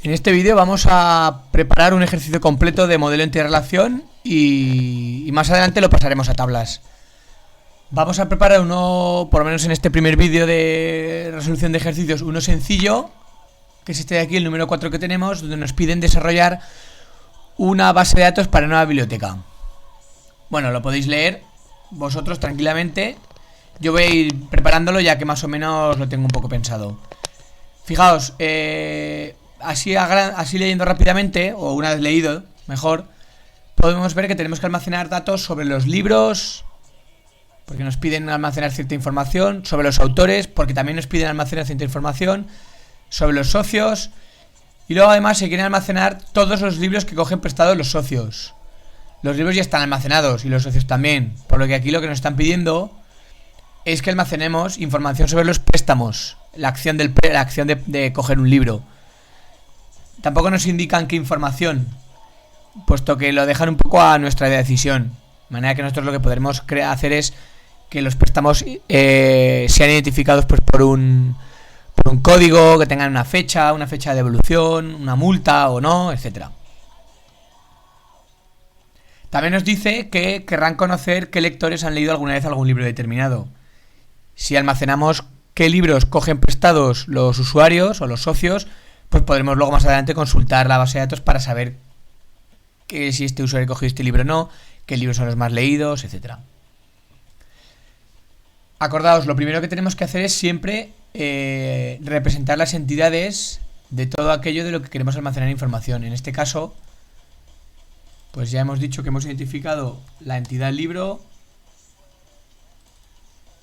En este vídeo vamos a preparar un ejercicio completo de modelo entidad-relación y más adelante lo pasaremos a tablas. Vamos a preparar uno, por lo menos en este primer vídeo de resolución de ejercicios, uno sencillo, que es este de aquí, el número 4 que tenemos, donde nos piden desarrollar una base de datos para una nueva biblioteca. Bueno, lo podéis leer vosotros tranquilamente. Yo voy a ir preparándolo ya que más o menos lo tengo un poco pensado. Fijaos, así leyendo rápidamente, o una vez leído, mejor, podemos ver que tenemos que almacenar datos sobre los libros, porque nos piden almacenar cierta información, sobre los autores, porque también nos piden almacenar cierta información, sobre los socios, y luego además se quieren almacenar todos los libros que cogen prestados los socios. Los libros ya están almacenados y los socios también, por lo que aquí lo que nos están pidiendo es que almacenemos información sobre los préstamos, la acción de coger un libro. Tampoco nos indican qué información, puesto que lo dejan un poco a nuestra decisión. De manera que nosotros lo que podremos hacer es que los préstamos sean identificados pues por un código, que tengan una fecha de devolución, una multa o no, etcétera. También nos dice que querrán conocer qué lectores han leído alguna vez algún libro determinado. Si almacenamos qué libros cogen prestados los usuarios o los socios, pues podremos luego más adelante consultar la base de datos para saber que si este usuario cogió este libro o no, qué libros son los más leídos, etcétera. Acordaos, lo primero que tenemos que hacer es siempre representar las entidades de todo aquello de lo que queremos almacenar información. En este caso, pues ya hemos dicho que hemos identificado la entidad libro,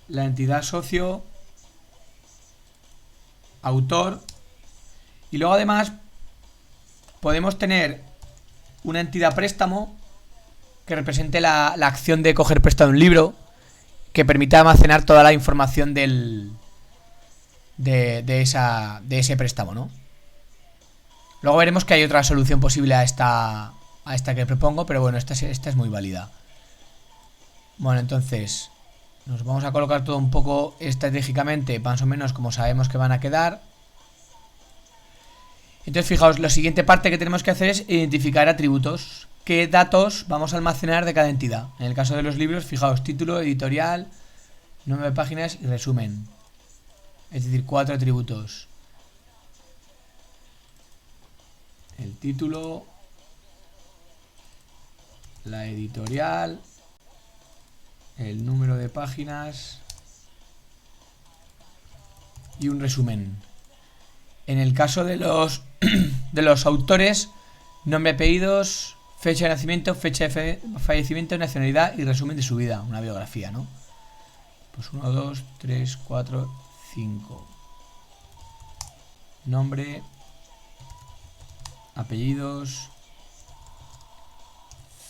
la entidad socio, autor, y luego además podemos tener una entidad préstamo que represente la acción de coger prestado un libro, que permita almacenar toda la información de ese préstamo, ¿no? Luego veremos que hay otra solución posible a esta que propongo, pero bueno, esta es muy válida. Bueno, entonces nos vamos a colocar todo un poco estratégicamente, más o menos como sabemos que van a quedar. Entonces fijaos, la siguiente parte que tenemos que hacer es identificar atributos. ¿Qué datos vamos a almacenar de cada entidad? En el caso de los libros, fijaos, título, editorial, número de páginas y resumen. Es decir, 4 atributos. El título, la editorial, el número de páginas y un resumen. En el caso de los autores, nombre, apellidos, fecha de nacimiento, fecha de fallecimiento, nacionalidad y resumen de su vida, una biografía, ¿no? Pues 1, 2, 3, 4, 5. Nombre, apellidos,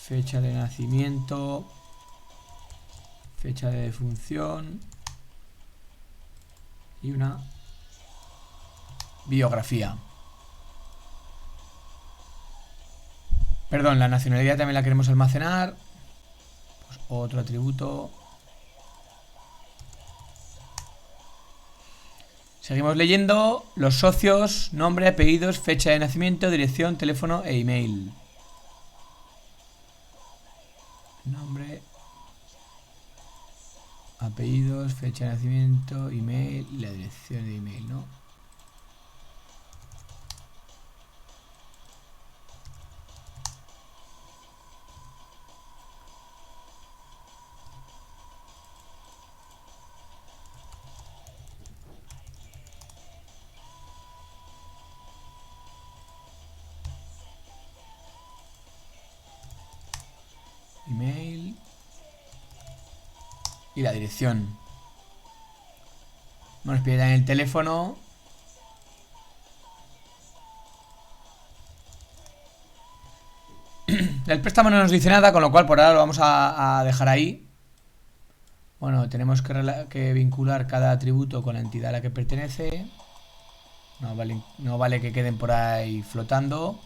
fecha de nacimiento, fecha de defunción y una biografía. Perdón, la nacionalidad también la queremos almacenar. Pues otro atributo. Seguimos leyendo. Los socios, nombre, apellidos, fecha de nacimiento, dirección, teléfono e email. Nombre, apellidos, fecha de nacimiento, email y la dirección de email, ¿no? Email y la dirección. Nos pide también el teléfono. El préstamo no nos dice nada, con lo cual por ahora lo vamos a dejar ahí. Bueno, tenemos que vincular cada atributo con la entidad a la que pertenece. No vale que queden por ahí flotando.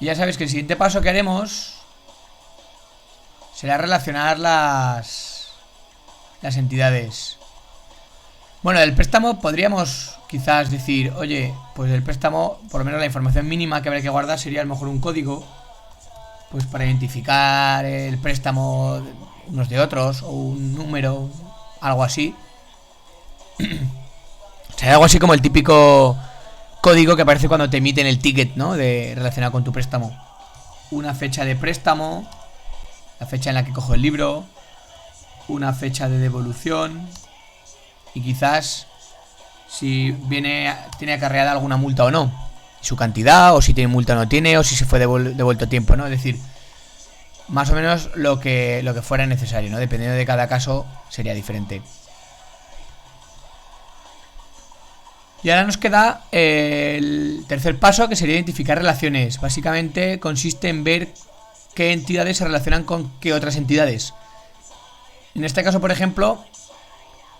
Y ya sabéis que el siguiente paso que haremos será relacionar las entidades. Bueno, del préstamo podríamos quizás decir, oye, pues el préstamo, por lo menos la información mínima que habría que guardar sería a lo mejor un código, pues para identificar el préstamo unos de otros, o un número, algo así. O sea, algo así como el típico código que aparece cuando te emiten el ticket, ¿no? Relacionado con tu préstamo. Una fecha de préstamo, la fecha en la que cojo el libro, una fecha de devolución y quizás si tiene acarreada alguna multa o no, su cantidad, o si tiene multa o no tiene, o si se fue devuelto a tiempo, ¿no? Es decir, más o menos lo que fuera necesario, ¿no? Dependiendo de cada caso sería diferente. Y ahora nos queda el tercer paso, que sería identificar relaciones. Básicamente consiste en ver qué entidades se relacionan con qué otras entidades. En este caso, por ejemplo,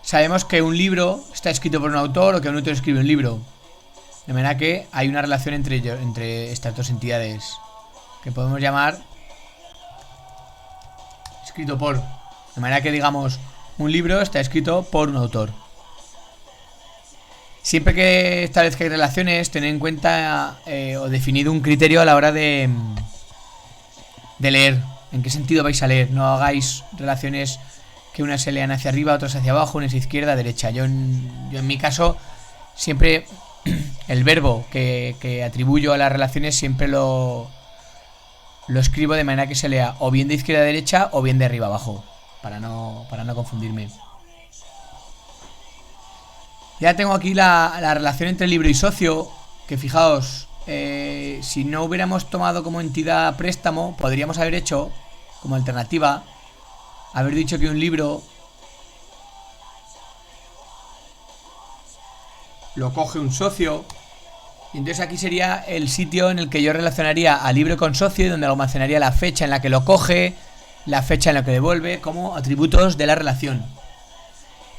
sabemos que un libro está escrito por un autor o que un autor escribe un libro. De manera que hay una relación entre estas dos entidades, que podemos llamar escrito por. De manera que digamos, un libro está escrito por un autor. Siempre que establezcáis relaciones, tened en cuenta o definid un criterio a la hora de leer. ¿En qué sentido vais a leer? No hagáis relaciones que unas se lean hacia arriba, otras hacia abajo, unas izquierda, derecha. Yo en mi caso, siempre el verbo que atribuyo a las relaciones siempre lo escribo de manera que se lea o bien de izquierda a derecha o bien de arriba a abajo, para no confundirme. Ya tengo aquí la relación entre libro y socio, que fijaos, si no hubiéramos tomado como entidad préstamo, podríamos haber hecho, como alternativa, haber dicho que un libro lo coge un socio, y entonces aquí sería el sitio en el que yo relacionaría al libro con socio, y donde almacenaría la fecha en la que lo coge, la fecha en la que devuelve, como atributos de la relación.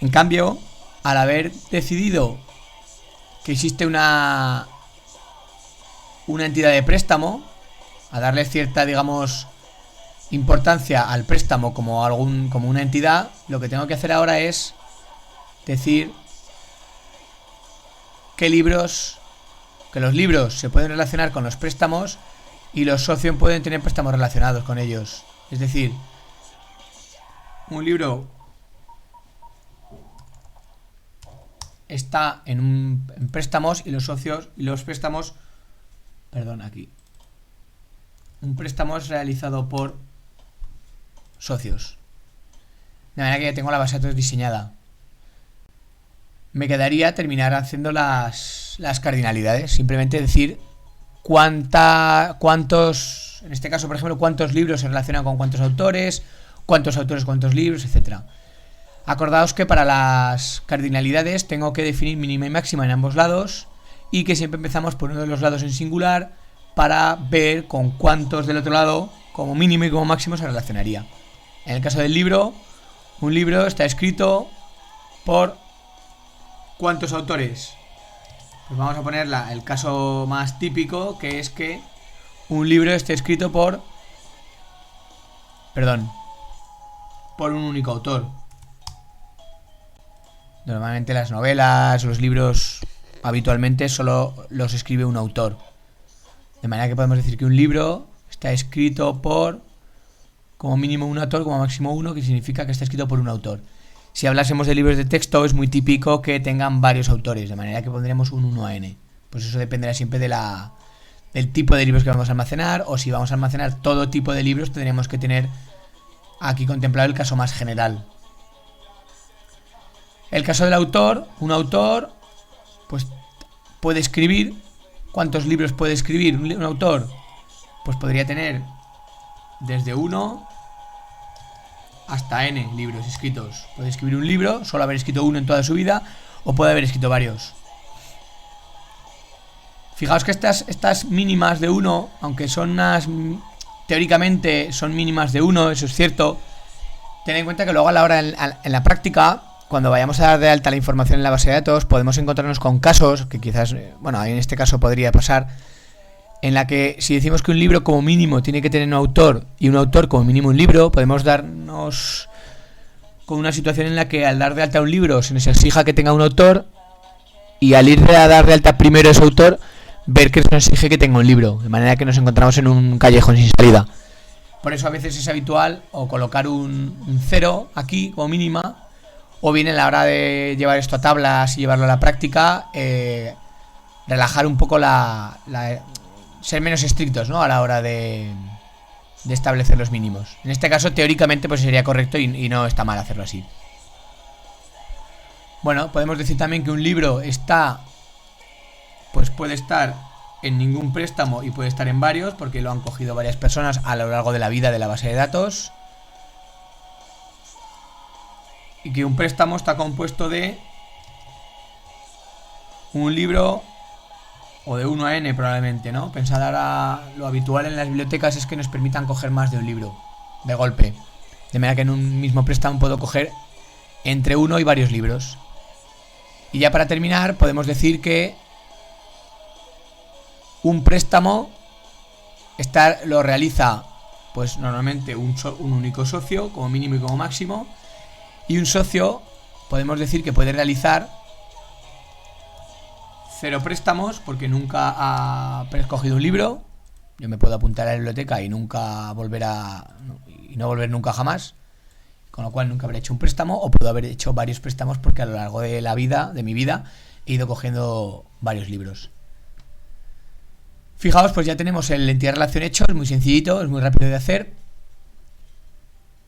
En cambio, al haber decidido que existe una entidad de préstamo, a darle cierta, digamos, importancia al préstamo como una entidad, lo que tengo que hacer ahora es decir que los libros se pueden relacionar con los préstamos y los socios pueden tener préstamos relacionados con ellos. Es decir, un libro está en préstamos y los socios y los préstamos, un préstamo es realizado por socios. De manera que ya tengo la base de datos diseñada. Me quedaría terminar haciendo las cardinalidades. Simplemente decir cuántos, en este caso por ejemplo, cuántos libros se relacionan con cuántos autores, cuántos libros, etcétera. Acordaos que para las cardinalidades tengo que definir mínima y máxima en ambos lados, y que siempre empezamos por uno de los lados en singular para ver con cuántos del otro lado, como mínimo y como máximo, se relacionaría. En el caso del libro, un libro está escrito por ¿cuántos autores? Pues vamos a poner el caso más típico, que es que un libro esté escrito por un único autor. Normalmente las novelas, los libros, habitualmente solo los escribe un autor. De manera que podemos decir que un libro está escrito por, como mínimo, un autor, como máximo uno, que significa que está escrito por un autor. Si hablásemos de libros de texto, es muy típico que tengan varios autores, de manera que pondríamos un 1n. Pues eso dependerá siempre del tipo de libros que vamos a almacenar, o si vamos a almacenar todo tipo de libros, tendremos que tener aquí contemplado el caso más general. El caso del autor, un autor pues puede escribir. ¿Cuántos libros puede escribir un autor? Pues podría tener desde 1 hasta n libros escritos. Puede escribir un libro, solo haber escrito uno en toda su vida, o puede haber escrito varios. Fijaos que estas mínimas de 1, aunque son teóricamente son mínimas de 1, eso es cierto, ten en cuenta que luego a la hora en la práctica, cuando vayamos a dar de alta la información en la base de datos, podemos encontrarnos con casos que quizás, en este caso podría pasar, en la que si decimos que un libro como mínimo tiene que tener un autor y un autor como mínimo un libro, podemos darnos con una situación en la que al dar de alta un libro se nos exija que tenga un autor, y al ir a dar de alta primero ese autor, ver que se nos exige que tenga un libro, de manera que nos encontramos en un callejón sin salida. Por eso a veces es habitual o colocar un 0 aquí como mínima, o bien a la hora de llevar esto a tablas y llevarlo a la práctica, relajar un poco ser menos estrictos, ¿no?, a la hora de establecer los mínimos. En este caso, teóricamente, pues sería correcto y no está mal hacerlo así. Bueno, podemos decir también que un libro puede estar en ningún préstamo y puede estar en varios, porque lo han cogido varias personas a lo largo de la vida de la base de datos. Y que un préstamo está compuesto de un libro o de 1 a n probablemente, ¿no? Pensad ahora, lo habitual en las bibliotecas es que nos permitan coger más de un libro de golpe. De manera que en un mismo préstamo puedo coger entre uno y varios libros. Y ya para terminar, podemos decir que un préstamo lo realiza, pues normalmente un único socio, como mínimo y como máximo. Y un socio, podemos decir que puede realizar 0 préstamos, porque nunca ha cogido un libro. Yo me puedo apuntar a la biblioteca y no volver nunca jamás, con lo cual nunca habré hecho un préstamo. O puedo haber hecho varios préstamos, porque a lo largo de mi vida, he ido cogiendo varios libros. Fijaos, pues ya tenemos el entidad-relación hecho. Es muy sencillito, es muy rápido de hacer.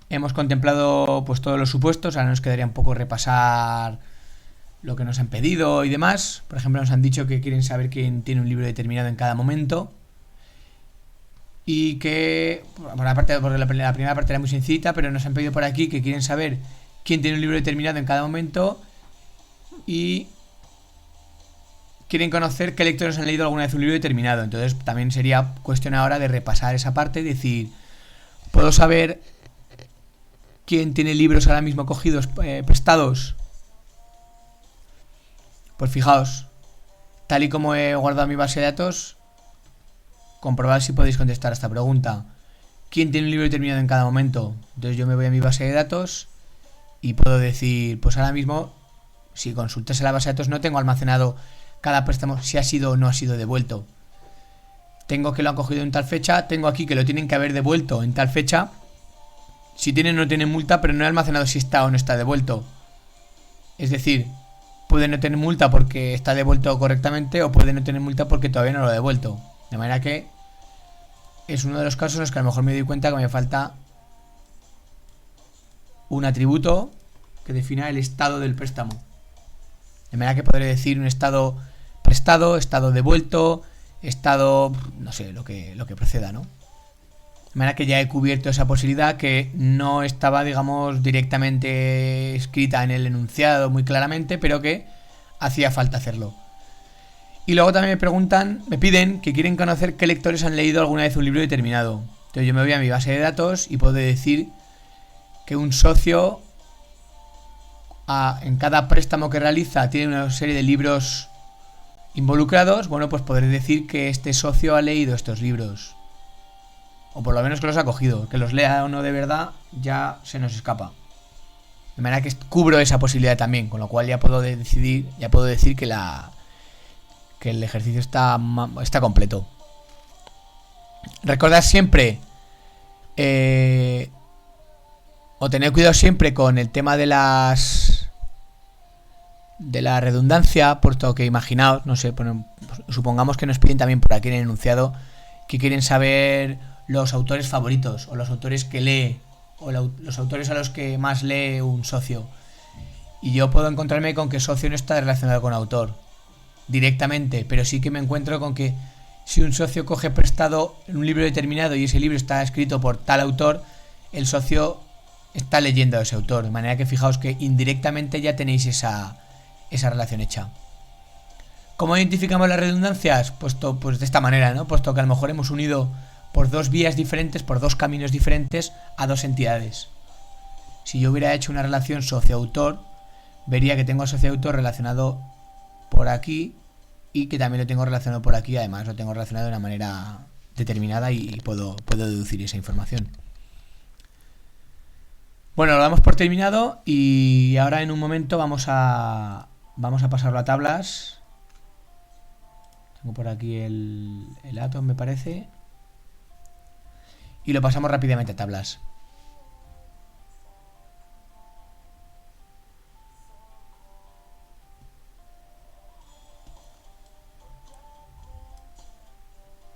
Hemos contemplado pues todos los supuestos. Ahora nos quedaría un poco repasar lo que nos han pedido y demás. Por ejemplo, nos han dicho que quieren saber quién tiene un libro determinado en cada momento. Y que, porque la primera parte era muy sencillita, pero nos han pedido por aquí que quieren saber quién tiene un libro determinado en cada momento. Y quieren conocer qué lectores han leído alguna vez un libro determinado. Entonces también sería cuestión ahora de repasar esa parte y decir, ¿puedo saber quién tiene libros ahora mismo cogidos, prestados? Pues fijaos, tal y como he guardado mi base de datos, comprobad si podéis contestar a esta pregunta. ¿Quién tiene un libro determinado en cada momento? Entonces yo me voy a mi base de datos y puedo decir, pues ahora mismo, si consultas la base de datos, no tengo almacenado cada préstamo si ha sido o no ha sido devuelto. Tengo que lo han cogido en tal fecha, tengo aquí que lo tienen que haber devuelto en tal fecha. Si tienen o no tienen multa, pero no he almacenado si está o no está devuelto. Es decir, puede no tener multa porque está devuelto correctamente, o puede no tener multa porque todavía no lo ha devuelto. De manera que es uno de los casos en los que a lo mejor me doy cuenta que me falta un atributo que defina el estado del préstamo. De manera que podré decir un estado prestado, estado devuelto, estado, no sé, lo que proceda, ¿no? De manera que ya he cubierto esa posibilidad que no estaba, digamos, directamente escrita en el enunciado muy claramente, pero que hacía falta hacerlo. Y luego también me piden que quieren conocer qué lectores han leído alguna vez un libro determinado. Entonces yo me voy a mi base de datos y puedo decir que un socio, en cada préstamo que realiza, tiene una serie de libros involucrados. Bueno, pues podré decir que este socio ha leído estos libros, o por lo menos que los ha cogido. Que los lea o no de verdad ya se nos escapa. De manera que cubro esa posibilidad también, con lo cual ya puedo decir que el ejercicio está completo. Recordad siempre, o tener cuidado siempre con el tema de la redundancia, puesto que imaginaos, no sé, supongamos que nos piden también por aquí en el enunciado que quieren saber los autores favoritos, o los autores que lee, o los autores a los que más lee un socio. Y yo puedo encontrarme con que socio no está relacionado con autor directamente, pero sí que me encuentro con que si un socio coge prestado un libro determinado y ese libro está escrito por tal autor, el socio está leyendo a ese autor. De manera que fijaos que indirectamente ya tenéis esa relación hecha. ¿Cómo identificamos las redundancias? Pues de esta manera, ¿no? Puesto que a lo mejor hemos unido por dos vías diferentes, por dos caminos diferentes, a dos entidades. Si yo hubiera hecho una relación socio-autor, vería que tengo a socio-autor relacionado por aquí y que también lo tengo relacionado por aquí. Además lo tengo relacionado de una manera determinada y puedo deducir esa información. Bueno, lo damos por terminado y ahora en un momento vamos a pasarlo a tablas. Tengo por aquí el Atom, me parece. Y lo pasamos rápidamente a tablas.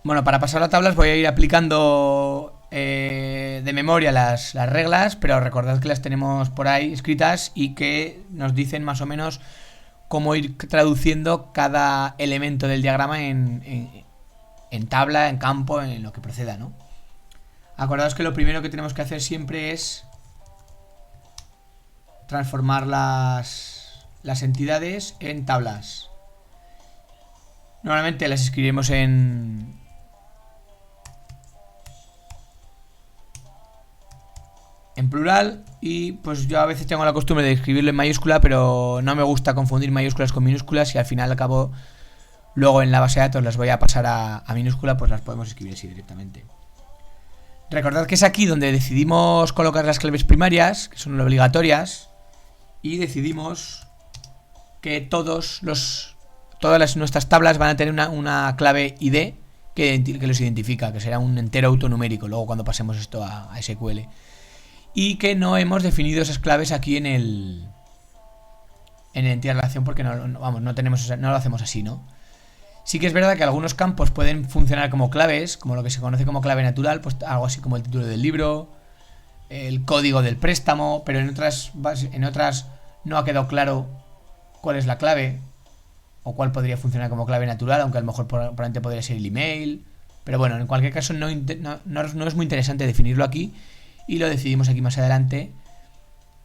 Bueno, para pasar a tablas voy a ir aplicando de memoria las reglas, pero recordad que las tenemos por ahí escritas y que nos dicen más o menos cómo ir traduciendo cada elemento del diagrama en tabla, en campo, en lo que proceda, ¿no? Acordaos que lo primero que tenemos que hacer siempre es transformar las entidades en tablas. Normalmente las escribimos en plural y pues yo a veces tengo la costumbre de escribirlo en mayúscula, pero no me gusta confundir mayúsculas con minúsculas y al final al cabo luego en la base de datos las voy a pasar a minúscula, pues las podemos escribir así directamente. Recordad que es aquí donde decidimos colocar las claves primarias, que son obligatorias, y decidimos que todas nuestras tablas van a tener una clave ID que los identifica, que será un entero autonumérico luego cuando pasemos esto a SQL. Y que no hemos definido esas claves aquí en entidad relación porque no lo hacemos así, ¿no? Sí que es verdad que algunos campos pueden funcionar como claves, como lo que se conoce como clave natural, pues algo así como el título del libro, el código del préstamo, pero en otras no ha quedado claro cuál es la clave o cuál podría funcionar como clave natural, aunque a lo mejor probablemente podría ser el email. Pero bueno, en cualquier caso no es muy interesante definirlo aquí y lo decidimos aquí más adelante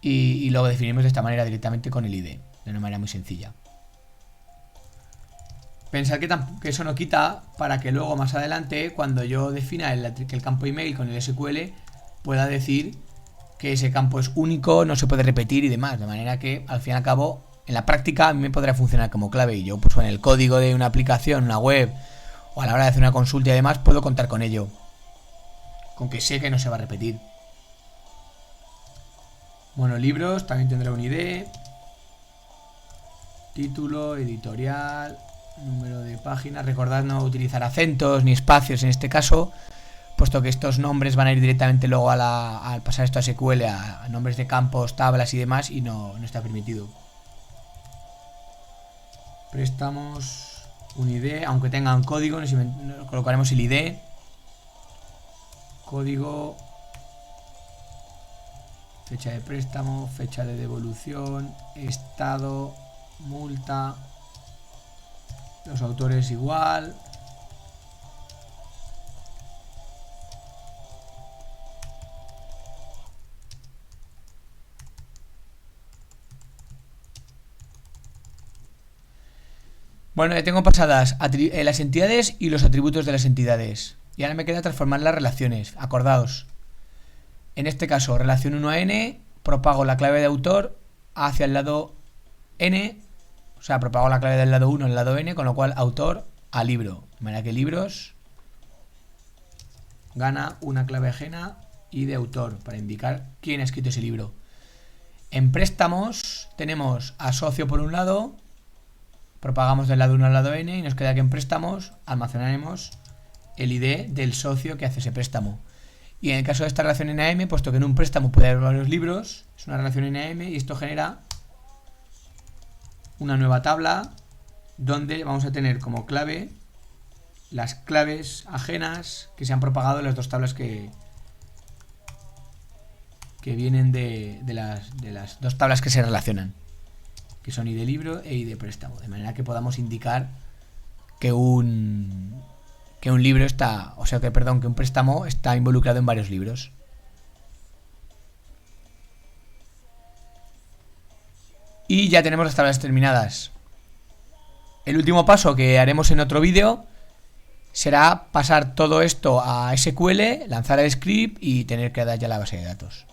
y luego definimos de esta manera directamente con el ID, de una manera muy sencilla. Pensad que eso no quita para que luego más adelante, cuando yo defina el campo email con el SQL, pueda decir que ese campo es único, no se puede repetir y demás. De manera que, al fin y al cabo, en la práctica a mí me podrá funcionar como clave. Y yo, pues en el código de una aplicación, una web, o a la hora de hacer una consulta y demás, puedo contar con ello. Con que sé que no se va a repetir. Bueno, libros, también tendrá un ID. Título, editorial, número de página. Recordad no utilizar acentos ni espacios en este caso, puesto que estos nombres van a ir directamente luego al pasar esto a SQL a nombres de campos, tablas y demás, y no está permitido. Préstamos, un ID, aunque tenga un código, nos colocaremos el ID, código, fecha de préstamo, fecha de devolución, estado, multa, los autores igual. Bueno, ya tengo pasadas las entidades y los atributos de las entidades. Y ahora me queda transformar las relaciones. Acordaos. En este caso, relación 1 a n, propago la clave de autor hacia el lado n. O sea, propago la clave del lado 1 al lado n, con lo cual autor a libro. De manera que libros gana una clave ajena y de autor para indicar quién ha escrito ese libro. En préstamos tenemos a socio por un lado, propagamos del lado 1 al lado n y nos queda que en préstamos almacenaremos el ID del socio que hace ese préstamo. Y en el caso de esta relación NAM, puesto que en un préstamo puede haber varios libros, es una relación NAM y esto genera una nueva tabla donde vamos a tener como clave las claves ajenas que se han propagado en las dos tablas que vienen de las dos tablas que se relacionan, que son ID libro e ID préstamo, de manera que podamos indicar que un libro está, o sea que un préstamo está involucrado en varios libros. Y ya tenemos las tablas terminadas. El último paso que haremos en otro vídeo será pasar todo esto a SQL, lanzar el script y tener que dar ya la base de datos.